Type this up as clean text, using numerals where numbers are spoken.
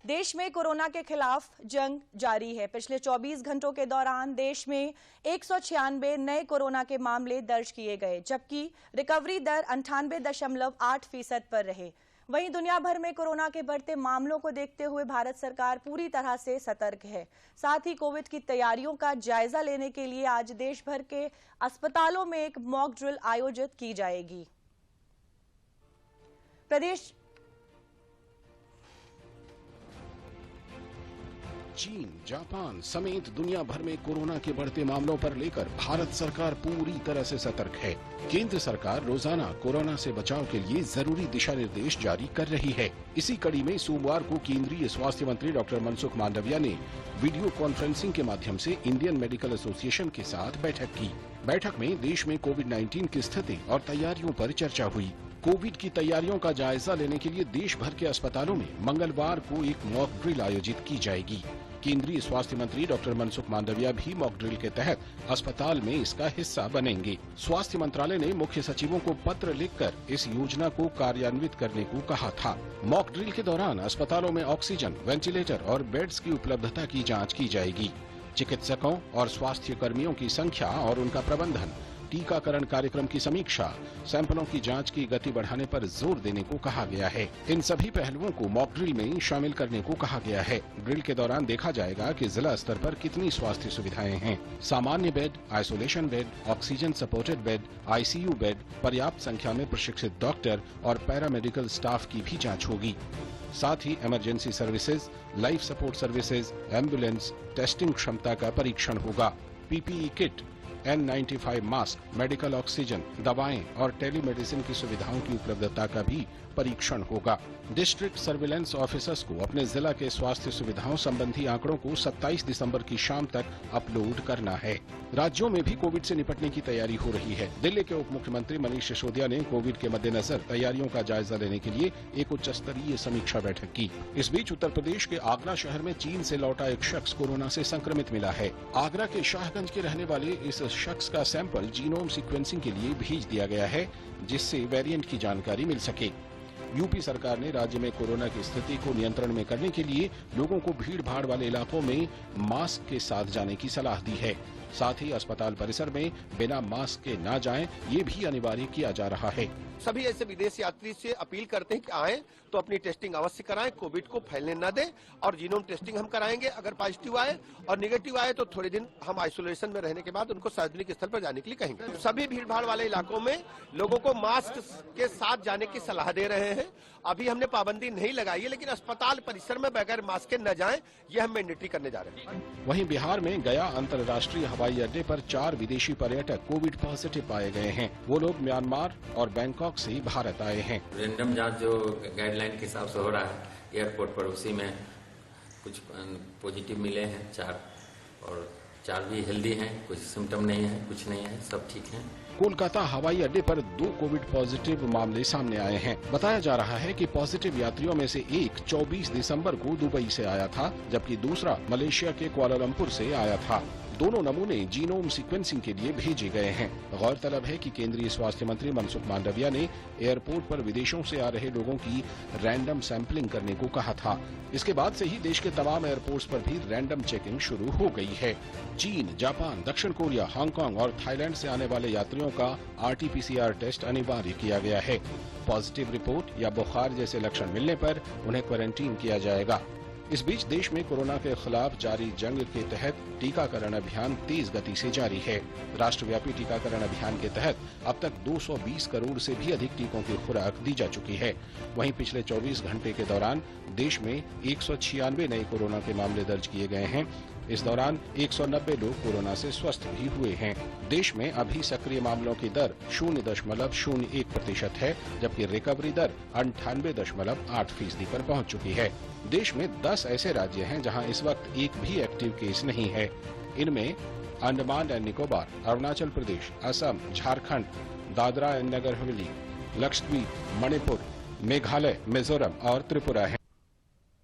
देश में कोरोना के खिलाफ जंग जारी है। पिछले 24 घंटों के दौरान देश में 196 नए कोरोना के मामले दर्ज किए गए, जबकि रिकवरी दर 98.8% पर रहे। वहीं दुनिया भर में कोरोना के बढ़ते मामलों को देखते हुए भारत सरकार पूरी तरह से सतर्क है। साथ ही कोविड की तैयारियों का जायजा लेने के लिए आज देश भर के अस्पतालों में एक मॉक ड्रिल आयोजित की जाएगी। प्रदेश चीन, जापान समेत दुनिया भर में कोरोना के बढ़ते मामलों पर लेकर भारत सरकार पूरी तरह से सतर्क है। केंद्र सरकार रोजाना कोरोना से बचाव के लिए जरूरी दिशा निर्देश जारी कर रही है। इसी कड़ी में सोमवार को केंद्रीय स्वास्थ्य मंत्री डॉक्टर मनसुख मांडविया ने वीडियो कॉन्फ्रेंसिंग के माध्यम से इंडियन मेडिकल एसोसिएशन के साथ बैठक की। बैठक में देश में कोविड-19 की स्थिति और तैयारियों पर चर्चा हुई। कोविड की तैयारियों का जायजा लेने के लिए देश भर के अस्पतालों में मंगलवार को एक मॉक ड्रिल आयोजित की जाएगी। केंद्रीय स्वास्थ्य मंत्री डॉक्टर मनसुख मांडविया भी मॉक ड्रिल के तहत अस्पताल में इसका हिस्सा बनेंगे। स्वास्थ्य मंत्रालय ने मुख्य सचिवों को पत्र लिखकर इस योजना को कार्यान्वित करने को कहा था। मॉक ड्रिल के दौरान अस्पतालों में ऑक्सीजन, वेंटिलेटर और बेड्स की उपलब्धता की जांच की जाएगी। चिकित्सकों और स्वास्थ्य कर्मियों की संख्या और उनका प्रबंधन, टीकाकरण कार्यक्रम की समीक्षा, सैंपलों की जांच की गति बढ़ाने पर जोर देने को कहा गया है। इन सभी पहलुओं को मॉक ड्रिल में शामिल करने को कहा गया है। ड्रिल के दौरान देखा जाएगा कि जिला स्तर पर कितनी स्वास्थ्य सुविधाएं हैं। सामान्य bed, isolation bed, oxygen supported bed, ICU bed, पर्याप्त संख्या में प्रशिक्षित डॉक्टर और पैरामेडिकल स्टाफ की भी जाँच होगी। साथ ही emergency services, life support services, ambulance, testing क्षमता का परीक्षण होगा। PPE kit, N95 mask, medical oxygen, दवाएं और टेलीमेडिसिन की सुविधाओं की उपलब्धता का भी परीक्षण होगा। डिस्ट्रिक्ट सर्विलेंस ऑफिसर्स को अपने जिला के स्वास्थ्य सुविधाओं संबंधी आंकड़ों को 27 दिसंबर की शाम तक अपलोड करना है। राज्यों में भी कोविड से निपटने की तैयारी हो रही है। दिल्ली के उप मुख्यमंत्री मनीष सिसोदिया ने कोविड के मद्देनजर तैयारियों का जायजा लेने के लिए एक उच्च स्तरीय समीक्षा बैठक की। इस बीच उत्तर प्रदेश के आगरा शहर में चीन से लौटा एक शख्स कोरोना से संक्रमित मिला है। आगरा के शाहगंज के रहने वाले इस शख्स का सैंपल जीनोम सीक्वेंसिंग के लिए भेज दिया गया है, जिससे वेरिएंट की जानकारी मिल सके। यूपी सरकार ने राज्य में कोरोना की स्थिति को नियंत्रण में करने के लिए लोगों को भीड़ भाड़ वाले इलाकों में मास्क के साथ जाने की सलाह दी है। साथ ही अस्पताल परिसर में बिना मास्क के ना जाएं, ये भी अनिवार्य किया जा रहा है। सभी ऐसे विदेशी यात्री से अपील करते हैं कि आए तो अपनी टेस्टिंग अवश्य कराएं, कोविड को फैलने न दें और जीनोम टेस्टिंग हम कराएंगे। अगर पॉजिटिव आए और निगेटिव आए तो थोड़े दिन हम आइसोलेशन में रहने के बाद उनको सार्वजनिक स्थल पर जाने के लिए कहेंगे। सभी भीड़भाड़ वाले इलाकों में लोगों को मास्क के साथ जाने की सलाह दे रहे हैं। अभी हमने पाबंदी नहीं लगाई है, लेकिन अस्पताल परिसर में बगैर मास्क के न जाएं, ये हम मैंडेटरी करने जा रहे हैं। वहीं बिहार में गया अंतर्राष्ट्रीय हवाई अड्डे पर 4 विदेशी पर्यटक कोविड पॉजिटिव पाए गए हैं। वो लोग म्यांमार और बैंकॉक से भारत आए हैं। रैंडम जांच जो गाइडलाइन के हिसाब से हो रहा है एयरपोर्ट पर, उसी में कुछ पॉजिटिव मिले हैं 4 और 4 भी हेल्दी हैं, कुछ सिम्टम नहीं है, कुछ नहीं है, सब ठीक हैं। कोलकाता हवाई अड्डे पर 2 कोविड पॉजिटिव मामले सामने आए हैं। बताया जा रहा है कि पॉजिटिव यात्रियों में से एक 24 दिसंबर को दुबई से आया था, जबकि दूसरा मलेशिया के कुआलालंपुर से आया था। दोनों नमूने जीनोम सीक्वेंसिंग के लिए भेजे गए हैं। गौरतलब है कि केंद्रीय स्वास्थ्य मंत्री मनसुख मांडविया ने एयरपोर्ट पर विदेशों से आ रहे लोगों की रैंडम सैंपलिंग करने को कहा था। इसके बाद से ही देश के तमाम एयरपोर्ट्स पर भी रैंडम चेकिंग शुरू हो गई है। चीन, जापान, दक्षिण कोरिया, हांगकांग और थाईलैंड से आने वाले यात्रियों का RT-PCR टेस्ट अनिवार्य किया गया है। पॉजिटिव रिपोर्ट या बुखार जैसे लक्षण मिलने पर उन्हें क्वारंटीन किया जाएगा। इस बीच देश में कोरोना के खिलाफ जारी जंग के तहत टीकाकरण अभियान तेज गति से जारी है। राष्ट्रव्यापी टीकाकरण अभियान के तहत अब तक 220 करोड़ से भी अधिक टीकों की खुराक दी जा चुकी है। वहीं पिछले 24 घंटे के दौरान देश में 196 नए कोरोना के मामले दर्ज किए गए हैं। इस दौरान 190 लोग कोरोना से स्वस्थ भी हुए हैं। देश में अभी सक्रिय मामलों की दर 0.01% है, जबकि रिकवरी दर 98.8% पर पहुंच चुकी है। देश में 10 ऐसे राज्य हैं जहां इस वक्त एक भी एक्टिव केस नहीं है। इनमें अंडमान एंड निकोबार, अरुणाचल प्रदेश, असम, झारखंड, दादरा एंड नगर हवेली, लक्षद्वीप, मणिपुर, मेघालय, मिजोरम और त्रिपुरा है।